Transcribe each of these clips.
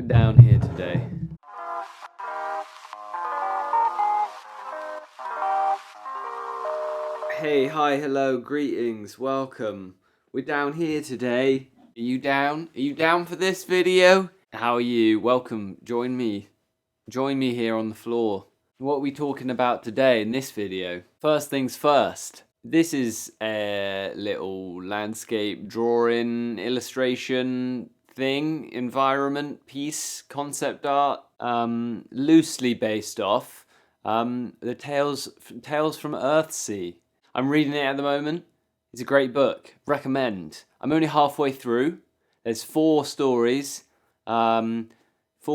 We're down here today. Hey, hi, hello, greetings, welcome. We're down here today. Are you down? Are you down for this video? How are you? Welcome. Join me. Join me here on the floor. What are we talking about today in this video? First things first. This is a little landscape drawing, illustration thing, environment piece, concept art, loosely based off the Tales from Earthsea. I'm reading it at the moment. It's a great book. Recommend. I'm only halfway through. There's 4 stories, 4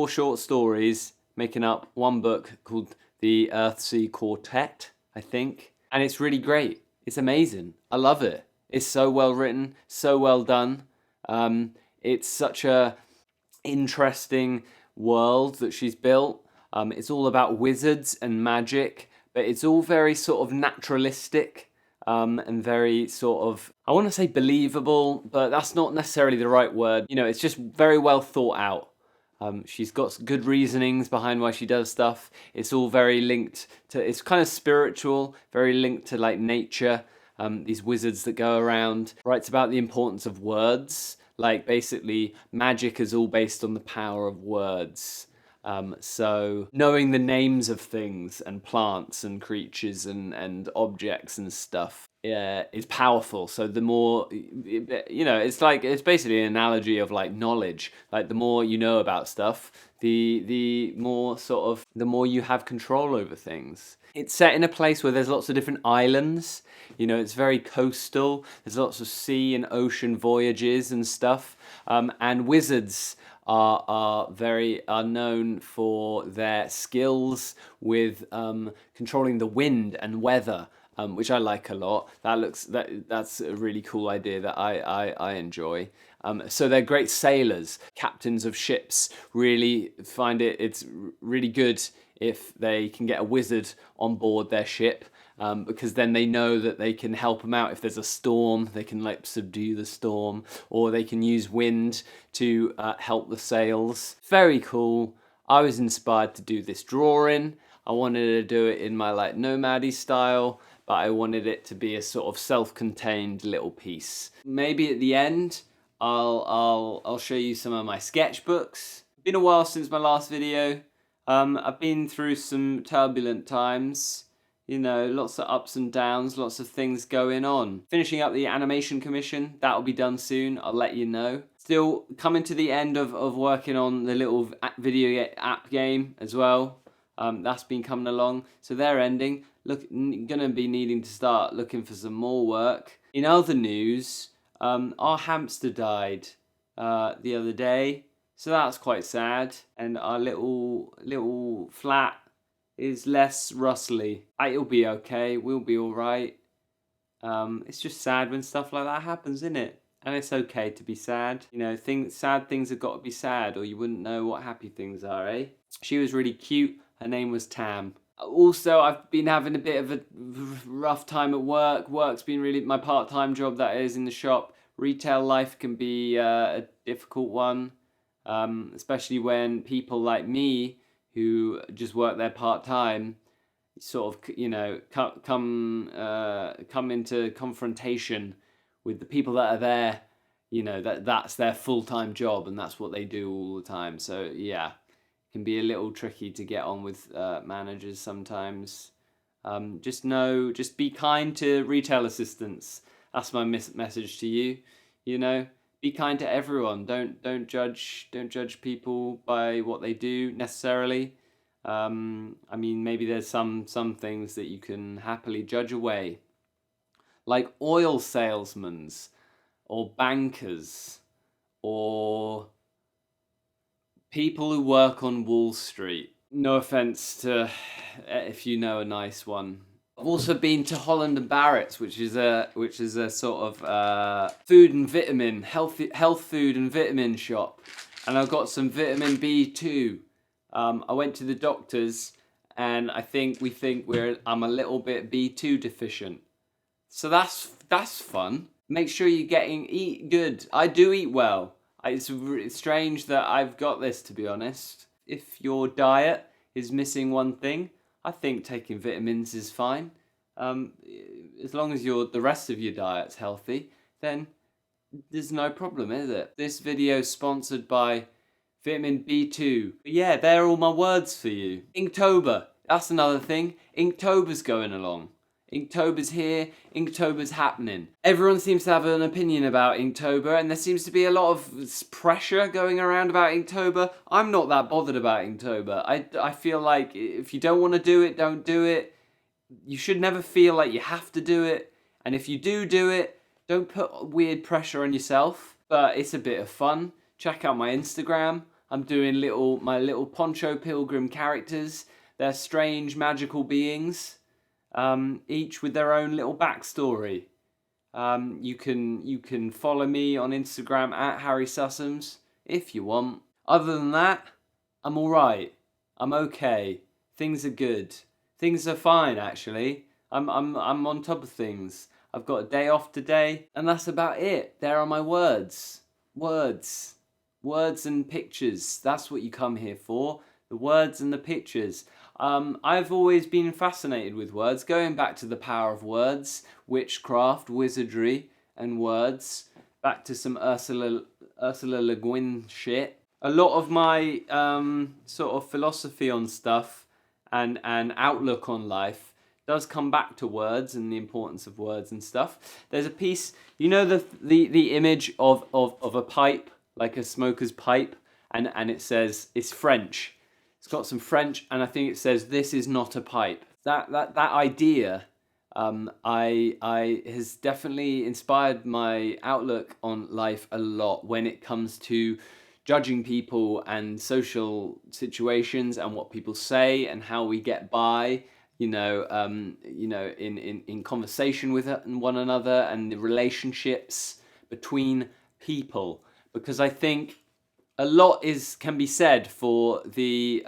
short stories making up one book called the Earthsea Quartet, I think. And it's really great. It's amazing. I love it. It's so well written, so well done. It's such a interesting world that she's built. It's all about wizards and magic, but it's all very sort of naturalistic and very sort of, I want to say believable, but that's not necessarily the right word. You know, it's just very well thought out. She's got good reasonings behind why she does stuff. It's all very linked to, it's kind of spiritual, very linked to like nature. These wizards that go around. Writes about the importance of words. Like basically magic is all based on the power of words. So knowing the names of things and plants and creatures and objects and stuff is powerful. So the more, you know, it's basically an analogy of like knowledge. Like the more you know about stuff, the more sort of, the more you have control over things. It's set in a place where there's lots of different islands. You know, it's very coastal. There's lots of sea and ocean voyages and stuff. And wizards are known for their skills with controlling the wind and weather, which I like a lot. That's a really cool idea that I enjoy. So they're great sailors, captains of ships. Really find it's really good if they can get a wizard on board their ship. Because then they know that they can help them out if there's a storm. They can like subdue the storm, or they can use wind to help the sails. Very cool. I was inspired to do this drawing. I wanted to do it in my like nomad-y style, but I wanted it to be a sort of self-contained little piece. Maybe at the end, I'll show you some of my sketchbooks. Been a while since my last video. I've been through some turbulent times. You know, lots of ups and downs, lots of things going on. Finishing up the animation commission, that'll be done soon, I'll let you know. Still coming to the end of working on the little video app game as well. That's been coming along, so they're ending. Gonna be needing to start looking for some more work. In other news, our hamster died the other day, so that's quite sad. And our little flat is less rustly. It'll be okay. We'll be all right. It's just sad when stuff like that happens, isn't it? And it's okay to be sad. You know, sad things have got to be sad, or you wouldn't know what happy things are, eh? She was really cute. Her name was Tam. Also, I've been having a bit of a rough time at work. Work's been really, my part-time job that is in the shop. Retail life can be a difficult one, especially when people like me who just work there part-time, sort of, you know, come into confrontation with the people that are there, you know, that's their full-time job and that's what they do all the time. So yeah, it can be a little tricky to get on with managers sometimes. Just be kind to retail assistants. That's my message to you, you know. Be kind to everyone. Don't judge people by what they do necessarily. I mean, maybe there's some things that you can happily judge away, like oil salesmen, or bankers, or people who work on Wall Street. No offense to if you know a nice one. I've also been to Holland and Barrett's, which is a sort of food and vitamin, health food and vitamin shop, and I've got some vitamin B2. I went to the doctors, and I'm a little bit B2 deficient, so that's fun. Make sure you're eat good. I do eat well. It's strange that I've got this, to be honest. If your diet is missing one thing, I think taking vitamins is fine. Um, as long as the rest of your diet's healthy, then there's no problem, is it? This video is sponsored by vitamin B2. But yeah, they're all my words for you. Inktober, that's another thing. Inktober's going along. Inktober's here, Inktober's happening. Everyone seems to have an opinion about Inktober, and there seems to be a lot of pressure going around about Inktober. I'm not that bothered about Inktober. I feel like if you don't want to do it, don't do it. You should never feel like you have to do it. And if you do it, don't put weird pressure on yourself. But it's a bit of fun. Check out my Instagram. I'm doing my little Poncho Pilgrim characters. They're strange magical beings, each with their own little backstory. You can follow me on Instagram at Harry Sussums if you want. Other than that, I'm alright. I'm okay. Things are good. Things are fine, actually. I'm on top of things. I've got a day off today, and that's about it. There are my words. Words. Words and pictures. That's what you come here for. The words and the pictures. I've always been fascinated with words, going back to the power of words, witchcraft, wizardry, and words. Back to some Ursula Le Guin shit. A lot of my sort of philosophy on stuff and outlook on life does come back to words and the importance of words and stuff. There's a piece, you know, the image of a pipe, like a smoker's pipe, and it says, it's French. It's got some French, and I think it says, "This is not a pipe." That idea, I has definitely inspired my outlook on life a lot when it comes to judging people and social situations and what people say and how we get by. In conversation with one another and the relationships between people, because I think a lot can be said for the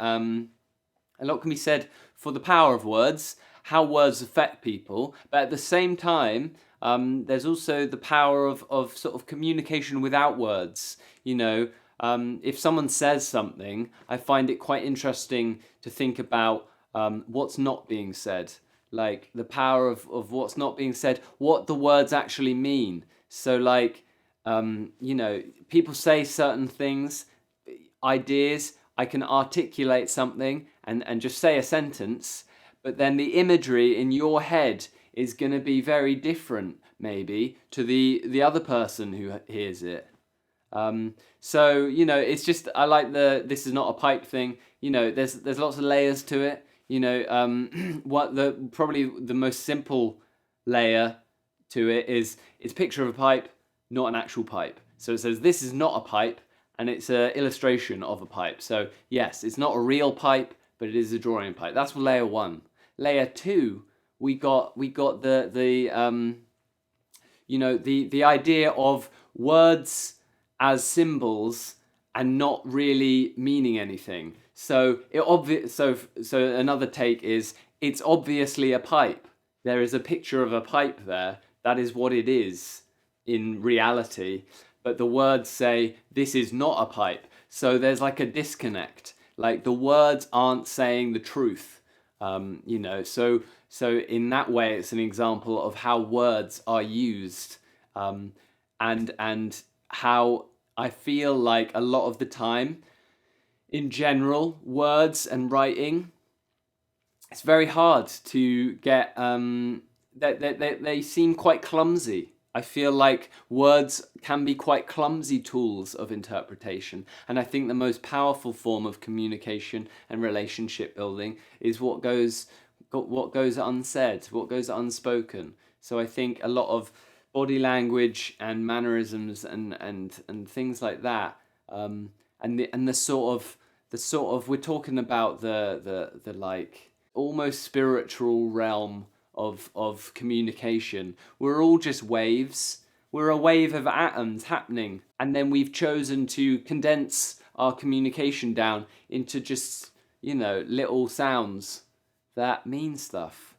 power of words, how words affect people, but at the same time, there's also the power of sort of communication without words. If someone says something, I find it quite interesting to think about what's not being said, like the power of what's not being said, what the words actually mean. So like, people say certain things, ideas, I can articulate something and just say a sentence, but then the imagery in your head is going to be very different, maybe, to the other person who hears it. So, it's just, I like this is not a pipe thing. There's lots of layers to it. Probably the most simple layer to it is it's a picture of a pipe, not an actual pipe. So it says this is not a pipe, and it's an illustration of a pipe. So yes, it's not a real pipe, but it is a drawing pipe. That's layer one. Layer two, we got the idea of words as symbols and not really meaning anything. So so another take is, it's obviously a pipe. There is a picture of a pipe there. That is what it is in reality. But the words say, this is not a pipe. So there's like a disconnect. Like the words aren't saying the truth. So in that way, it's an example of how words are used, and how I feel like a lot of the time, in general, words and writing, it's very hard to get. They seem quite clumsy. I feel like words can be quite clumsy tools of interpretation, and I think the most powerful form of communication and relationship building is what goes unsaid, what goes unspoken. So I think a lot of body language and mannerisms and things like that, and the sort of we're talking about the like almost spiritual realm of communication. We're all just waves. We're a wave of atoms happening, and then we've chosen to condense our communication down into just, little sounds that mean stuff.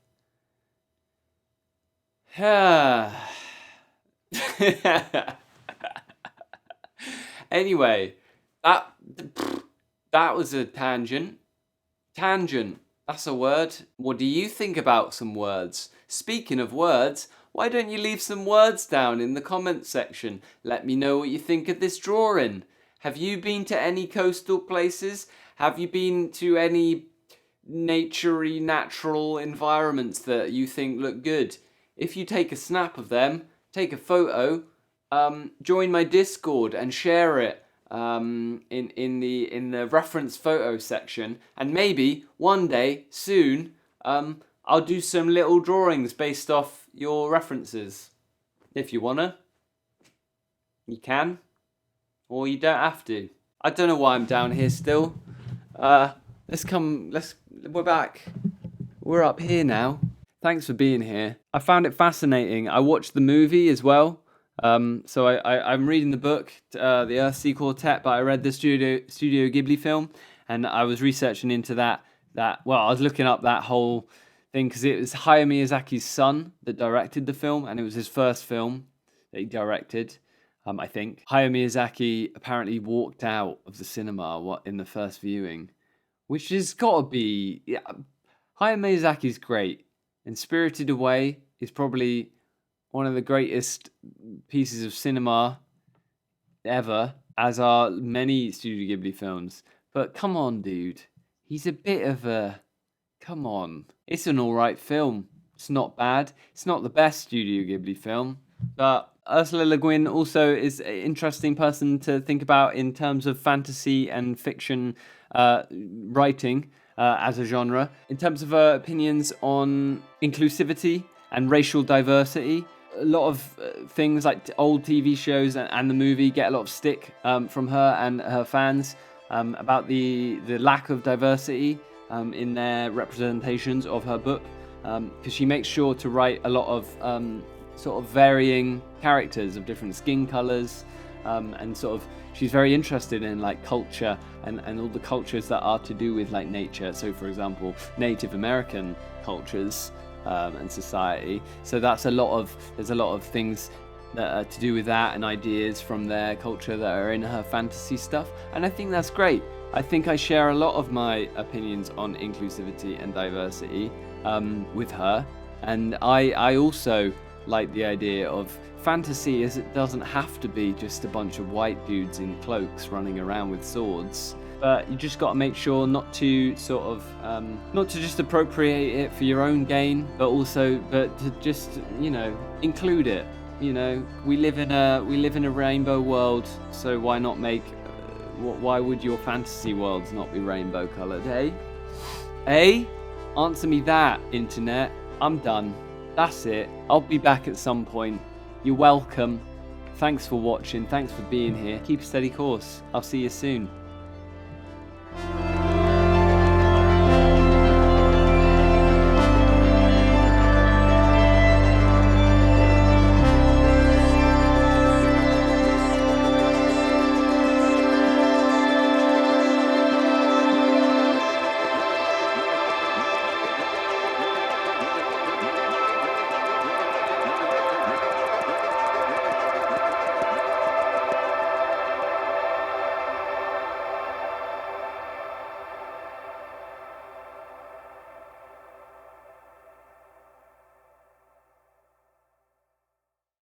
Anyway, that that was a tangent. Tangent. That's a word. What do you think about some words? Speaking of words, why don't you leave some words down in the comments section? Let me know what you think of this drawing. Have you been to any coastal places? Have you been to any naturey, natural environments that you think look good? If you take a snap of them, take a photo, join my Discord and share it in the reference photo section, and maybe one day soon I'll do some little drawings based off your references. If you wanna, you can, or you don't have to. I don't know why I'm down here still. We're back. We're up here now. Thanks for being here. I found it fascinating. I watched the movie as well. So I'm reading the book, the Earthsea Quartet, but I read the Studio Ghibli film, and I was researching into that. Well, I was looking up that whole thing because it was Hayao Miyazaki's son that directed the film, and it was his first film that he directed. I think Hayao Miyazaki apparently walked out of the cinema in the first viewing, which has got to be. Yeah, Hayao Miyazaki's great, and Spirited Away is probably one of the greatest pieces of cinema ever, as are many Studio Ghibli films. But come on, dude. He's a bit of a... Come on. It's an alright film. It's not bad. It's not the best Studio Ghibli film. But Ursula Le Guin also is an interesting person to think about in terms of fantasy and fiction writing as a genre. In terms of her opinions on inclusivity and racial diversity, a lot of things like old TV shows and the movie get a lot of stick from her and her fans about the lack of diversity in their representations of her book, because she makes sure to write a lot of sort of varying characters of different skin colors, and sort of she's very interested in like culture and all the cultures that are to do with like nature. So for example, Native American cultures and society. So there's a lot of things that are to do with that and ideas from their culture that are in her fantasy stuff, and I think that's great. I think I share a lot of my opinions on inclusivity and diversity with her, and I also like the idea of fantasy as it doesn't have to be just a bunch of white dudes in cloaks running around with swords. But you just got to make sure not to sort of not to just appropriate it for your own gain, but to just, you know, include it. You know, we live in a rainbow world, so why not make? Why would your fantasy worlds not be rainbow coloured? Eh? Answer me that, internet. I'm done. That's it. I'll be back at some point. You're welcome. Thanks for watching. Thanks for being here. Keep a steady course. I'll see you soon.